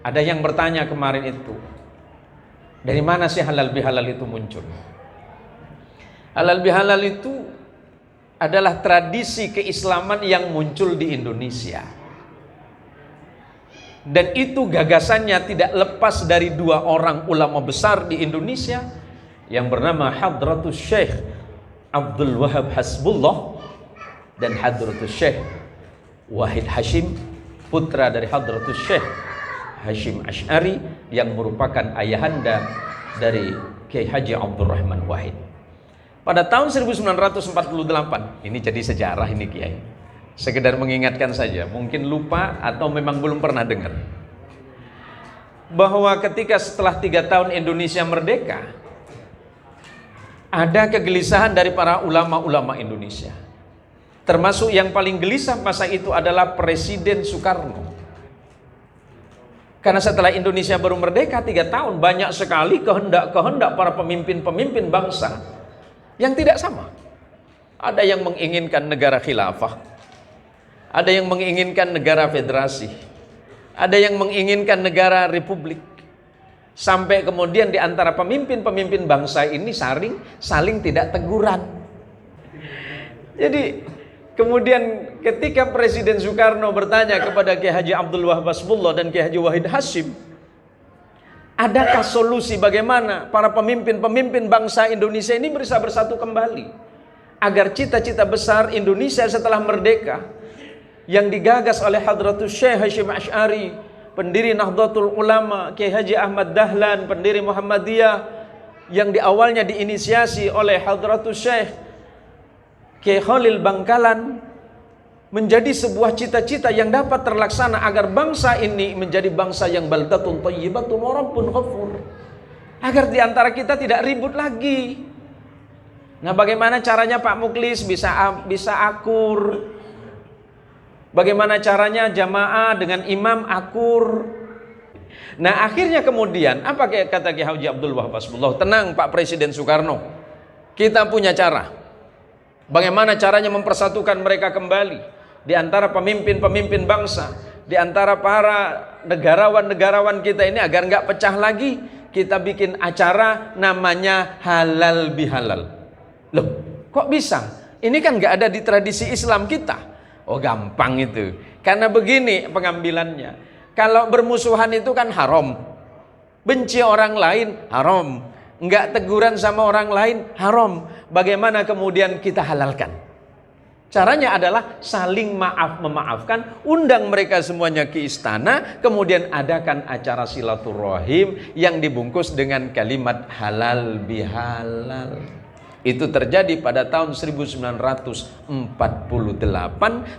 Ada yang bertanya kemarin itu, dari mana sih halal bihalal itu muncul? Halal bihalal itu adalah tradisi keislaman yang muncul di Indonesia. Dan itu gagasannya tidak lepas dari dua orang ulama besar di Indonesia yang bernama Hadratus Syekh Abdul Wahab Hasbullah dan Hadratus Syekh Wahid Hashim, putra dari Hadratus Syekh Hashim Ash'ari yang merupakan ayahanda dari Kiai Haji Abdurrahman Wahid. Pada tahun 1948, ini jadi sejarah ini Kiai. Sekedar mengingatkan saja, mungkin lupa atau memang belum pernah dengar. Bahwa ketika setelah 3 tahun Indonesia merdeka, ada kegelisahan dari para ulama-ulama Indonesia. Termasuk yang paling gelisah masa itu adalah Presiden Soekarno. Karena setelah Indonesia baru merdeka 3 tahun, banyak sekali kehendak-kehendak para pemimpin-pemimpin bangsa yang tidak sama. Ada yang menginginkan negara khilafah, ada yang menginginkan negara federasi, ada yang menginginkan negara republik. Sampai kemudian di antara pemimpin-pemimpin bangsa ini saling tidak teguran. Jadi kemudian ketika Presiden Soekarno bertanya kepada Kiai Haji Abdul Wahab Hasbullah dan Kiai Haji Wahid Hashim, adakah solusi bagaimana para pemimpin-pemimpin bangsa Indonesia ini bisa bersatu kembali agar cita-cita besar Indonesia setelah merdeka yang digagas oleh Hadratus Syekh Hashim Ash'ari, pendiri Nahdlatul Ulama, Kiai Haji Ahmad Dahlan, pendiri Muhammadiyah, yang di awalnya diinisiasi oleh Hadratus Syekh Kiai Khalil Bangkalan, menjadi sebuah cita-cita yang dapat terlaksana agar bangsa ini menjadi bangsa yang baldatun thayyibatun wa rabbun ghafur. Agar di antara kita tidak ribut lagi. Nah, bagaimana caranya Pak Muklis bisa akur? Bagaimana caranya jamaah dengan imam akur? Nah, akhirnya kemudian apa kata Kiai Haji Abdul Wahab Hasbullah? Tenang Pak Presiden Soekarno, kita punya cara. Bagaimana caranya mempersatukan mereka kembali di antara pemimpin-pemimpin bangsa, di antara para negarawan-negarawan kita ini agar nggak pecah lagi? Kita bikin acara namanya halal bihalal. Loh, kok bisa? Ini kan nggak ada di tradisi Islam kita. Oh, gampang itu. Karena begini pengambilannya. Kalau bermusuhan itu kan haram. Benci orang lain haram. Enggak teguran sama orang lain haram. Bagaimana kemudian kita halalkan? Caranya adalah saling memaafkan, undang mereka semuanya ke istana, kemudian adakan acara silaturahim yang dibungkus dengan kalimat halal bihalal. Itu terjadi pada tahun 1948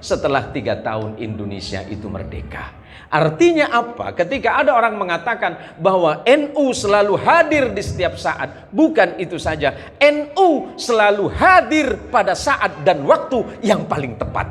setelah 3 tahun Indonesia itu merdeka. Artinya apa? Ketika ada orang mengatakan bahwa NU selalu hadir di setiap saat, bukan itu saja, NU selalu hadir pada saat dan waktu yang paling tepat.